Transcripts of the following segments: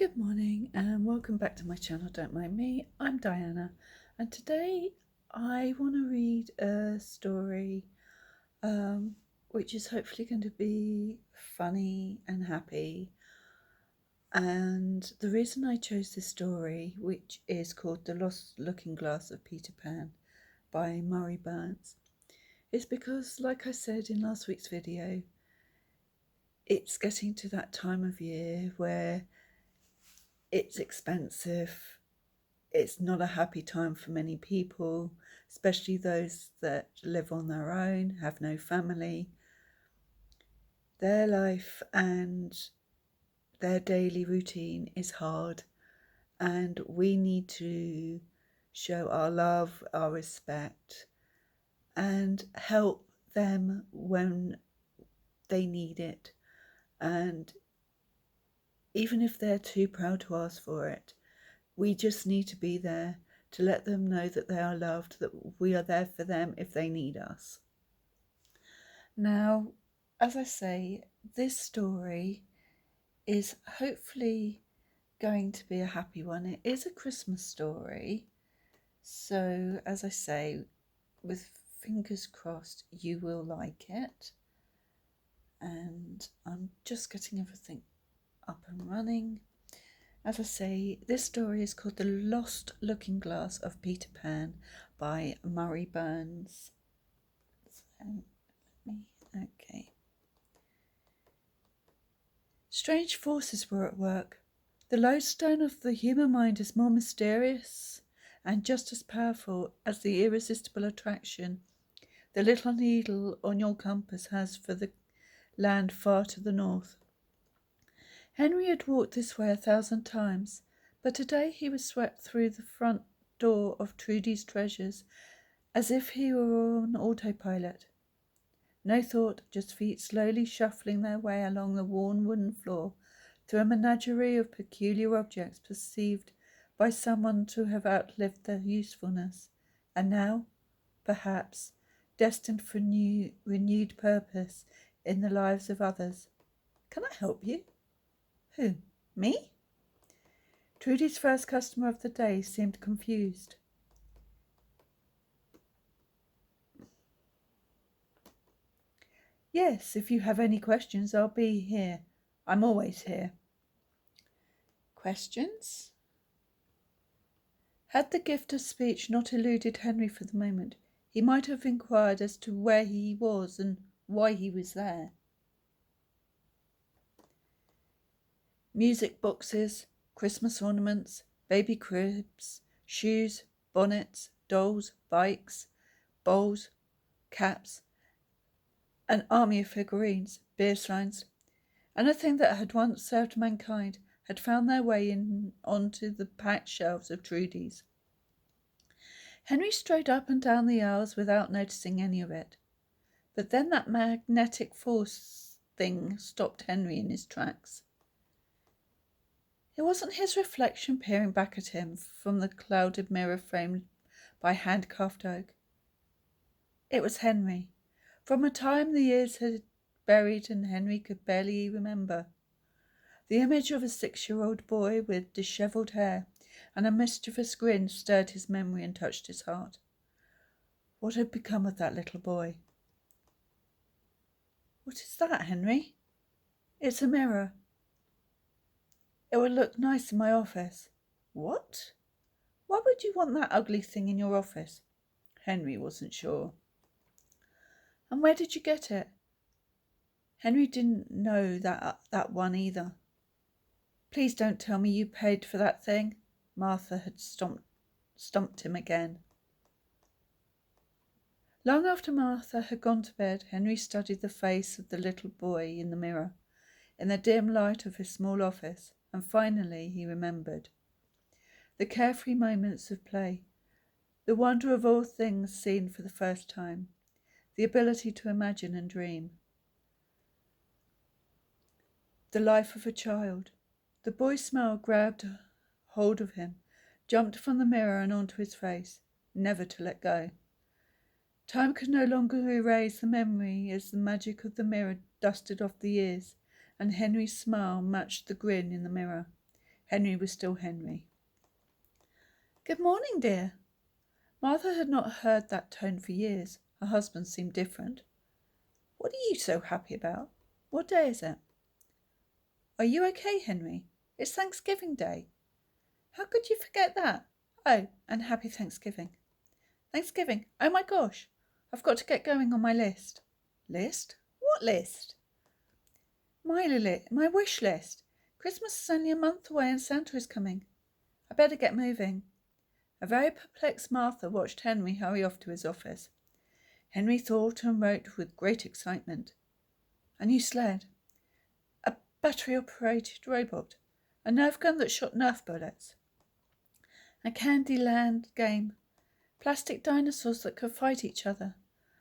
Good morning and welcome back to my channel, Don't Mind Me. I'm Diana and today I want to read a story which is hopefully going to be funny and happy. And the reason I chose this story, which is called The Lost Looking Glass of Peter Pan by Murray Burns, is because, like I said in last week's video, it's getting to that time of year where it's expensive. It's not a happy time for many people, especially those that live on their own, have no family. Their life and their daily routine is hard, and we need to show our love, our respect, and help them when they need it. And even if they're too proud to ask for it, we just need to be there to let them know that they are loved, that we are there for them if they need us. Now, as I say, this story is hopefully going to be a happy one. It is a Christmas story. So, as I say, with fingers crossed, you will like it. And I'm just getting everything up and running. As I say, this story is called The Lost Looking Glass of Peter Pan by Murray Burns. Okay. Strange forces were at work. The lodestone of the human mind is more mysterious and just as powerful as the irresistible attraction the little needle on your compass has for the land far to the north. Henry had walked this way 1,000 times, but today he was swept through the front door of Trudy's Treasures as if he were on autopilot. No thought, just feet slowly shuffling their way along the worn wooden floor through a menagerie of peculiar objects perceived by someone to have outlived their usefulness, and now, perhaps, destined for renewed purpose in the lives of others. Can I help you? Who? Me? Trudy's first customer of the day seemed confused. Yes, if you have any questions, I'll be here. I'm always here. Questions? Had the gift of speech not eluded Henry for the moment, he might have inquired as to where he was and why he was there. Music boxes, Christmas ornaments, baby cribs, shoes, bonnets, dolls, bikes, bowls, caps, an army of figurines, beer signs, anything that had once served mankind had found their way in onto the packed shelves of Trudy's. Henry strode up and down the aisles without noticing any of it. But then that magnetic force thing stopped Henry in his tracks. It wasn't his reflection peering back at him from the clouded mirror framed by hand-carved oak. It was Henry, from a time the years had buried and Henry could barely remember. The image of a 6-year-old boy with dishevelled hair and a mischievous grin stirred his memory and touched his heart. What had become of that little boy? What is that, Henry? It's a mirror. It would look nice in my office. What? Why would you want that ugly thing in your office? Henry wasn't sure. And where did you get it? Henry didn't know that one either. Please don't tell me you paid for that thing. Martha had stumped him again. Long after Martha had gone to bed, Henry studied the face of the little boy in the mirror, in the dim light of his small office, and finally he remembered. The carefree moments of play, the wonder of all things seen for the first time, the ability to imagine and dream. The life of a child. The boy's smile grabbed hold of him, jumped from the mirror and onto his face, never to let go. Time could no longer erase the memory as the magic of the mirror dusted off the years, and Henry's smile matched the grin in the mirror. Henry was still Henry. "Good morning, dear." Martha had not heard that tone for years. Her husband seemed different. "What are you so happy about? What day is it?" "Are you okay, Henry? It's Thanksgiving Day." "How could you forget that? Oh, and happy Thanksgiving." "Thanksgiving? Oh my gosh. I've got to get going on my list." "List? What list?" My wish list. Christmas is only a month away and Santa is coming. I better get moving." A very perplexed Martha watched Henry hurry off to his office. Henry thought and wrote with great excitement. A new sled. A battery-operated robot. A nerve gun that shot Nerf bullets. A Candyland game. Plastic dinosaurs that could fight each other.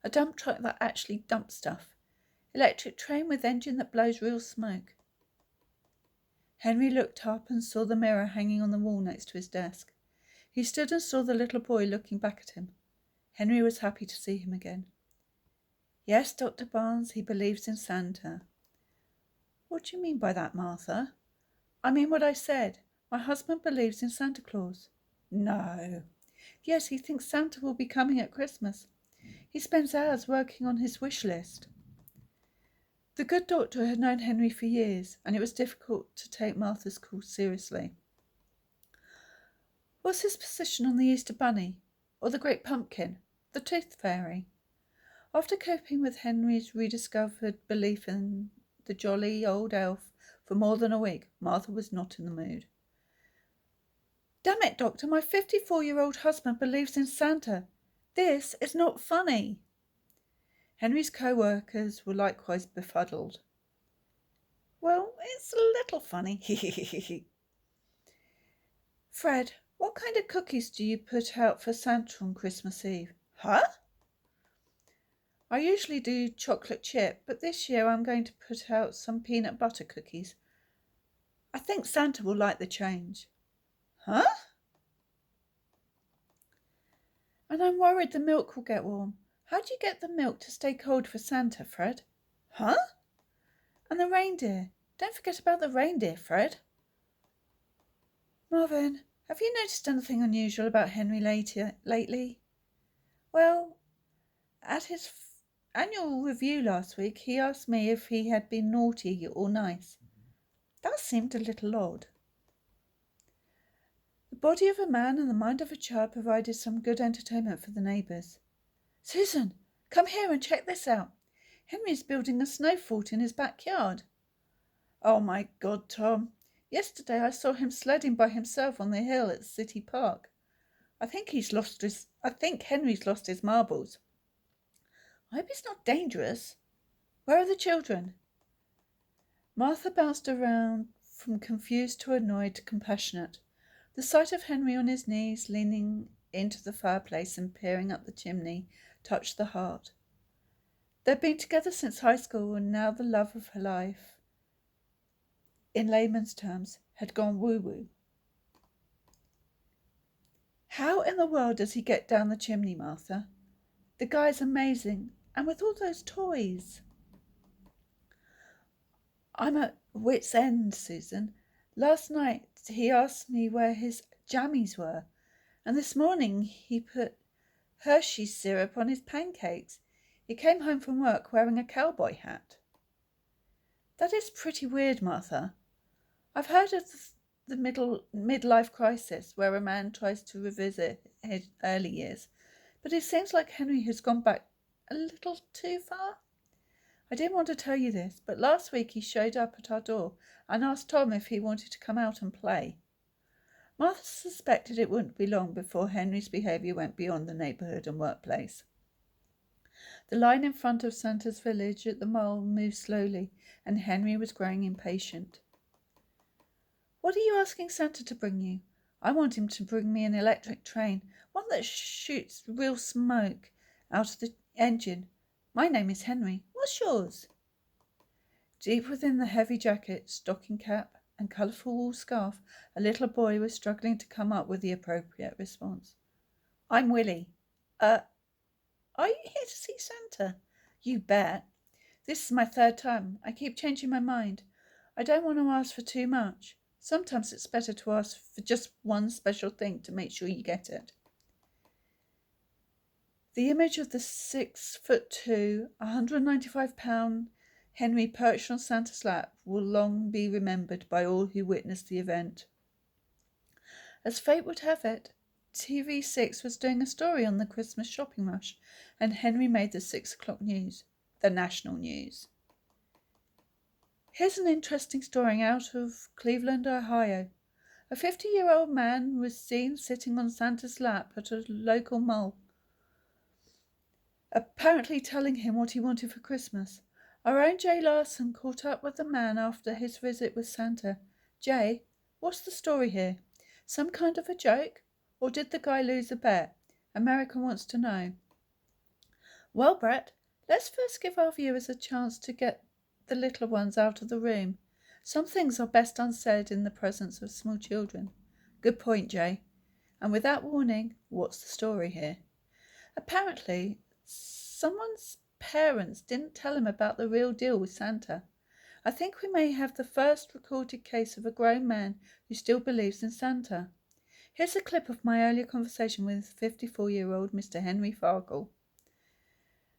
A dump truck that actually dumps stuff. Electric train with engine that blows real smoke. Henry looked up and saw the mirror hanging on the wall next to his desk. He stood and saw the little boy looking back at him. Henry was happy to see him again. "Yes, Dr. Barnes, he believes in Santa." "What do you mean by that, Martha?" "I mean what I said. My husband believes in Santa Claus." "No." "Yes, he thinks Santa will be coming at Christmas. He spends hours working on his wish list." The good doctor had known Henry for years, and it was difficult to take Martha's call seriously. "What's his position on the Easter Bunny? Or the Great Pumpkin? The Tooth Fairy?" After coping with Henry's rediscovered belief in the jolly old elf for more than a week, Martha was not in the mood. "Damn it, Doctor, my 54-year-old husband believes in Santa. This is not funny." Henry's co-workers were likewise befuddled. "Well, it's a little funny." "Fred, what kind of cookies do you put out for Santa on Christmas Eve?" "Huh?" "I usually do chocolate chip, but this year I'm going to put out some peanut butter cookies. I think Santa will like the change." "Huh?" "And I'm worried the milk will get warm. How do you get the milk to stay cold for Santa, Fred?" "Huh?" "And the reindeer. Don't forget about the reindeer, Fred." "Marvin, have you noticed anything unusual about Henry lately?" "Well, at his annual review last week, he asked me if he had been naughty or nice. That seemed a little odd." The body of a man and the mind of a child provided some good entertainment for the neighbours. "Susan, come here and check this out. Henry's building a snow fort in his backyard." "Oh my God, Tom. Yesterday I saw him sledding by himself on the hill at the city park. I think Henry's lost his marbles." "I hope it's not dangerous. Where are the children?" Martha bounced around from confused to annoyed to compassionate. The sight of Henry on his knees, leaning into the fireplace and peering up the chimney, touched the heart. They'd been together since high school, and now the love of her life, in layman's terms, had gone woo-woo. "How in the world does he get down the chimney, Martha? The guy's amazing, and with all those toys." "I'm at wit's end, Susan. Last night he asked me where his jammies were, and this morning he put Hershey's syrup on his pancakes. He came home from work wearing a cowboy hat." "That is pretty weird, Martha. I've heard of the midlife crisis, where a man tries to revisit his early years, but it seems like Henry has gone back a little too far. I didn't want to tell you this, but last week he showed up at our door and asked Tom if he wanted to come out and play." Martha suspected it wouldn't be long before Henry's behaviour went beyond the neighbourhood and workplace. The line in front of Santa's village at the mall moved slowly, and Henry was growing impatient. "What are you asking Santa to bring you?" "I want him to bring me an electric train, one that shoots real smoke out of the engine. My name is Henry. What's yours?" Deep within the heavy jacket, stocking cap, and colourful wool scarf, a little boy was struggling to come up with the appropriate response. "I'm Willie." Are you here to see Santa?" "You bet. This is my third time. I keep changing my mind. I don't want to ask for too much. Sometimes it's better to ask for just one special thing to make sure you get it. The image of the 6'2", 195-pound Henry perched on Santa's lap will long be remembered by all who witnessed the event. As fate would have it, TV6 was doing a story on the Christmas shopping rush, and Henry made the 6 o'clock news, the national news. Here's an interesting story out of Cleveland, Ohio. A 50-year-old man was seen sitting on Santa's lap at a local mall, apparently telling him what he wanted for Christmas. Our own Jay Larson caught up with the man after his visit with Santa. Jay, what's the story here? Some kind of a joke? Or did the guy lose a bet? America wants to know. Well, Brett, let's first give our viewers a chance to get the little ones out of the room. Some things are best unsaid in the presence of small children. Good point, Jay. And with that warning, what's the story here? Apparently, someone's parents didn't tell him about the real deal with Santa. I think we may have the first recorded case of a grown man who still believes in Santa. Here's a clip of my earlier conversation with 54-year-old Mr. Henry Farkle.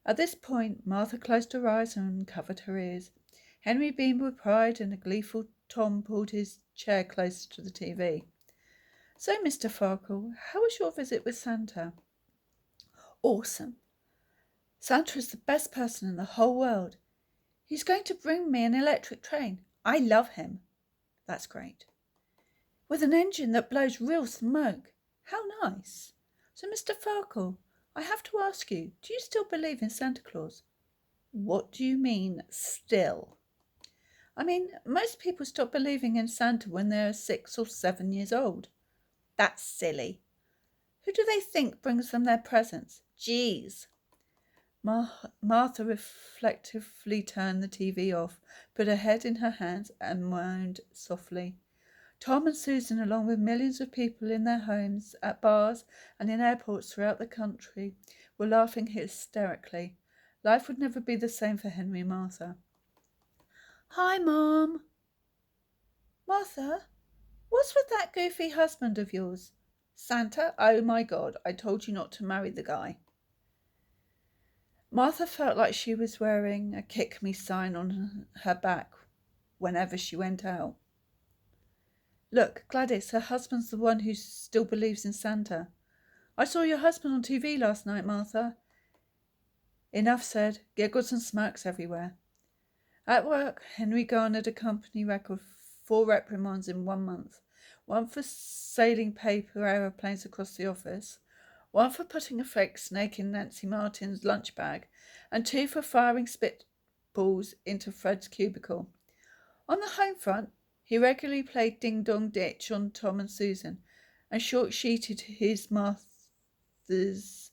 At this point, Martha closed her eyes and covered her ears. Henry beamed with pride, and a gleeful Tom pulled his chair closer to the TV. So, Mr. Farkle, how was your visit with Santa? Awesome. Santa is the best person in the whole world. He's going to bring me an electric train. I love him. That's great. With an engine that blows real smoke. How nice. So, Mr. Farkle, I have to ask you, do you still believe in Santa Claus? What do you mean, still? I mean, most people stop believing in Santa when they're 6 or 7 years old. That's silly. Who do they think brings them their presents? Jeez. Martha reflectively turned the TV off, put her head in her hands, and moaned softly. Tom and Susan, along with millions of people in their homes, at bars, and in airports throughout the country, were laughing hysterically. Life would never be the same for Henry and Martha. Hi, Mom. Martha, what's with that goofy husband of yours? Santa? Oh my God, I told you not to marry the guy. Martha felt like she was wearing a kick me sign on her back whenever she went out. Look, Gladys, her husband's the one who still believes in Santa. I saw your husband on TV last night, Martha. Enough said, giggles and smirks everywhere. At work, Henry garnered a company record 4 reprimands in 1 month. 1 for sailing paper aeroplanes across the office, 1 for putting a fake snake in Nancy Martin's lunch bag, and 2 for firing spitballs into Fred's cubicle. On the home front, he regularly played ding-dong ditch on Tom and Susan, and short-sheeted his Martha's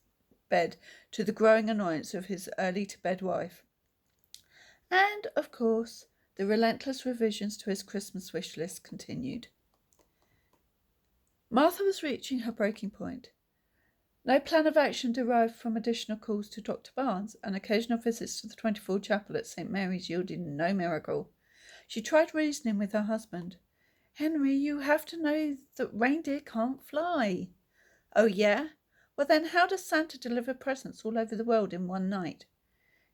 bed to the growing annoyance of his early-to-bed wife. And, of course, the relentless revisions to his Christmas wish list continued. Martha was reaching her breaking point. No plan of action derived from additional calls to Dr. Barnes, and occasional visits to the 24 Chapel at St. Mary's yielded no miracle. She tried reasoning with her husband. Henry, you have to know that reindeer can't fly. Oh, yeah? Well, then how does Santa deliver presents all over the world in one night?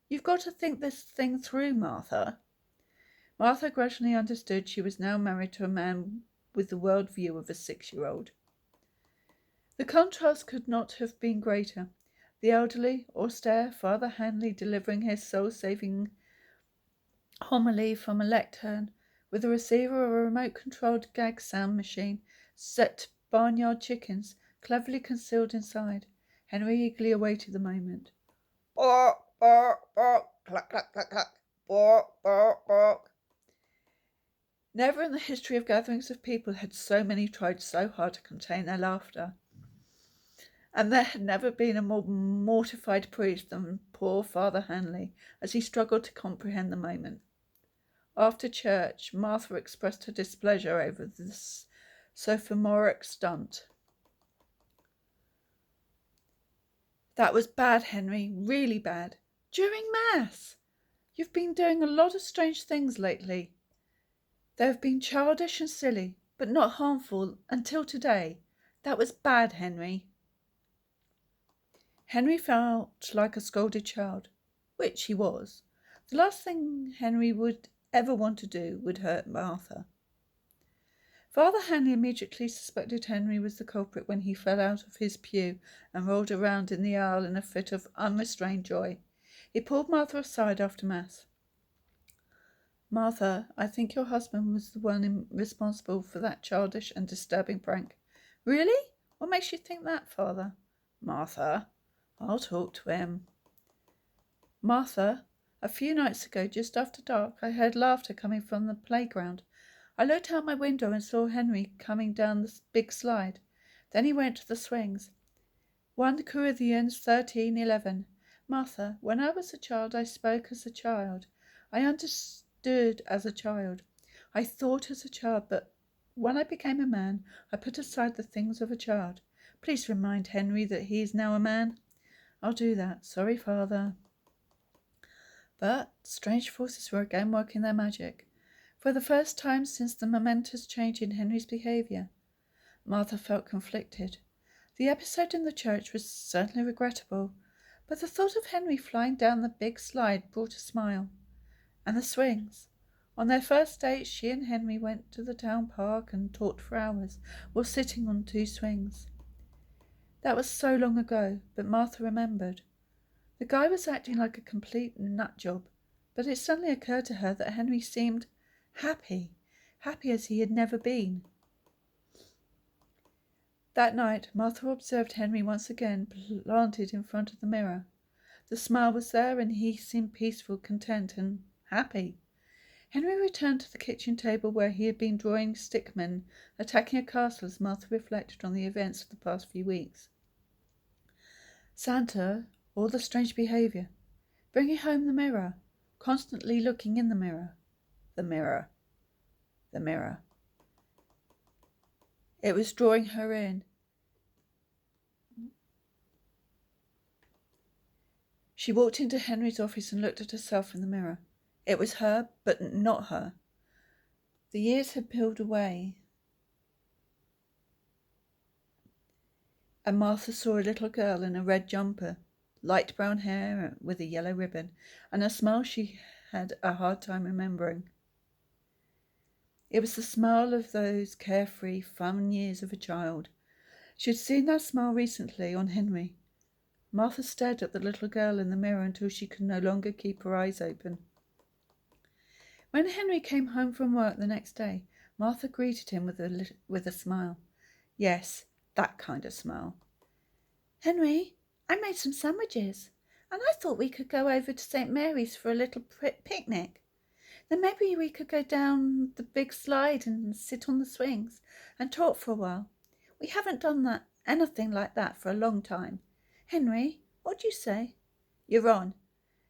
You've got to think this thing through, Martha. Martha gradually understood she was now married to a man with the world view of a 6-year-old. The contrast could not have been greater. The elderly, austere Father Hanley delivering his soul-saving homily from a lectern with a receiver or a remote-controlled gag sound machine set to barnyard chickens cleverly concealed inside. Henry eagerly awaited the moment. Bark, bark, bark, cluck, cluck, cluck, cluck, bark, bark, bark. Never in the history of gatherings of people had so many tried so hard to contain their laughter. And there had never been a more mortified priest than poor Father Hanley as he struggled to comprehend the moment. After church, Martha expressed her displeasure over this sophomoric stunt. That was bad, Henry, really bad. During Mass! You've been doing a lot of strange things lately. They have been childish and silly, but not harmful until today. That was bad, Henry. Henry felt like a scolded child, which he was. The last thing Henry would ever want to do would hurt Martha. Father Hanley immediately suspected Henry was the culprit when he fell out of his pew and rolled around in the aisle in a fit of unrestrained joy. He pulled Martha aside after Mass. Martha, I think your husband was the one responsible for that childish and disturbing prank. Really? What makes you think that, Father? Martha, I'll talk to him. Martha, a few nights ago, just after dark, I heard laughter coming from the playground. I looked out my window and saw Henry coming down the big slide. Then he went to the swings. 1 Corinthians 13:11. Martha, when I was a child, I spoke as a child. I understood as a child. I thought as a child, but when I became a man, I put aside the things of a child. Please remind Henry that he is now a man. I'll do that. Sorry, Father. But strange forces were again working their magic. For the first time since the momentous change in Henry's behaviour, Martha felt conflicted. The episode in the church was certainly regrettable, but the thought of Henry flying down the big slide brought a smile. And the swings. On their first date, she and Henry went to the town park and talked for hours while sitting on 2 swings. That was so long ago, but Martha remembered. The guy was acting like a complete nut job, but it suddenly occurred to her that Henry seemed happy as he had never been. That night, Martha observed Henry once again planted in front of the mirror. The smile was there, and he seemed peaceful, content, and happy. Henry returned to the kitchen table where he had been drawing stickmen attacking a castle as Martha reflected on the events of the past few weeks. Santa, all the strange behaviour, bringing home the mirror, constantly looking in the mirror. The mirror. The mirror. It was drawing her in. She walked into Henry's office and looked at herself in the mirror. It was her, but not her. The years had peeled away, and Martha saw a little girl in a red jumper, light brown hair with a yellow ribbon, and a smile she had a hard time remembering. It was the smile of those carefree, fun years of a child. She had seen that smile recently on Henry. Martha stared at the little girl in the mirror until she could no longer keep her eyes open. When Henry came home from work the next day, Martha greeted him with a smile. Yes, that kind of smile. Henry, I made some sandwiches, and I thought we could go over to St. Mary's for a little picnic. Then maybe we could go down the big slide and sit on the swings and talk for a while. We haven't done anything like that for a long time. Henry, what do you say? You're on.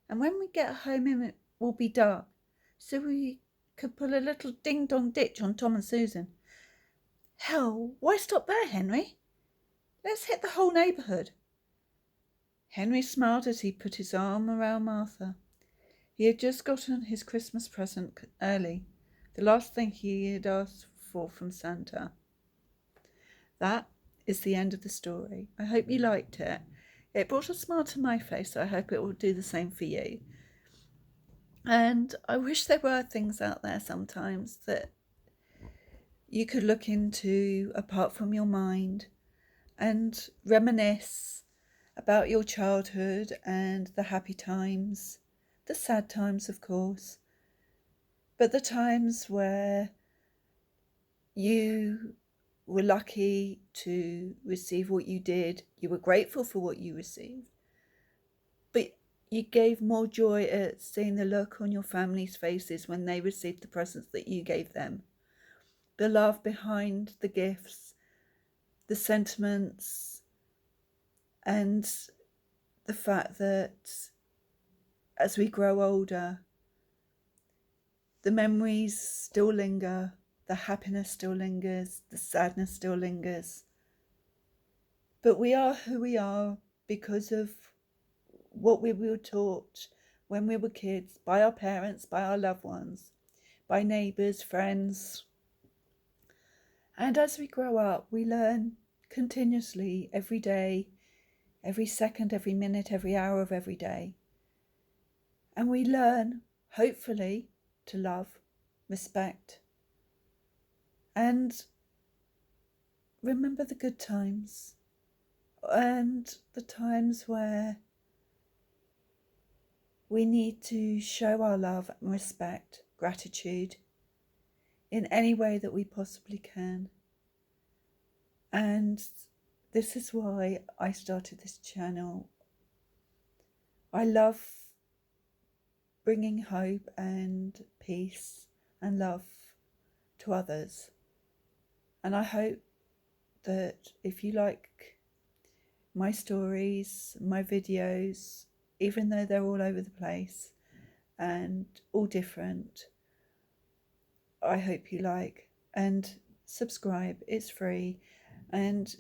And when we get home it will be dark, so we could pull a little ding-dong ditch on Tom and Susan. Hell, why stop there, Henry? Let's hit the whole neighbourhood. Henry smiled as he put his arm around Martha. He had just gotten his Christmas present early, the last thing he had asked for from Santa. That is the end of the story. I hope you liked it. It brought a smile to my face, so I hope it will do the same for you. And I wish there were things out there sometimes that you could look into apart from your mind and reminisce about your childhood and the happy times, the sad times, of course, but the times where you were lucky to receive what you did, you were grateful for what you received, but you gave more joy at seeing the look on your family's faces when they received the presents that you gave them, the love behind the gifts, the sentiments, and the fact that as we grow older, the memories still linger, the happiness still lingers, the sadness still lingers. But we are who we are because of what we were taught when we were kids, by our parents, by our loved ones, by neighbours, friends. And as we grow up, we learn continuously every day, every second, every minute, every hour of every day. And we learn, hopefully, to love, respect, and remember the good times and the times where we need to show our love and respect, gratitude in any way that we possibly can. And this is why I started this channel. I love bringing hope and peace and love to others. And I hope that if you like my stories, my videos, even though they're all over the place and all different, I hope you like and subscribe. It's free, and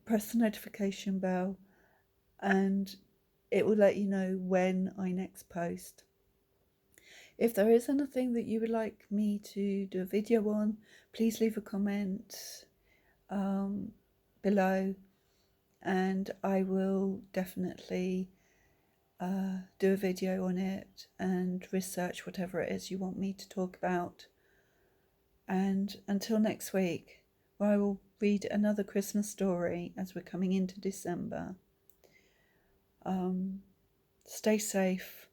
press the notification bell and it will let you know when I next post. If there is anything that you would like me to do a video on, please leave a comment below, and I will definitely do a video on it and research whatever it is you want me to talk about. And until next week, where I will read another Christmas story as we're coming into December. Stay safe,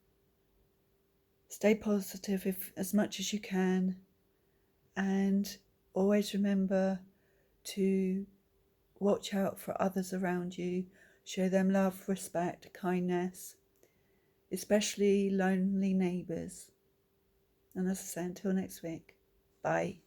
stay positive as much as you can, and always remember to watch out for others around you. Show them love, respect, kindness, especially lonely neighbours. And as I say, until next week, bye.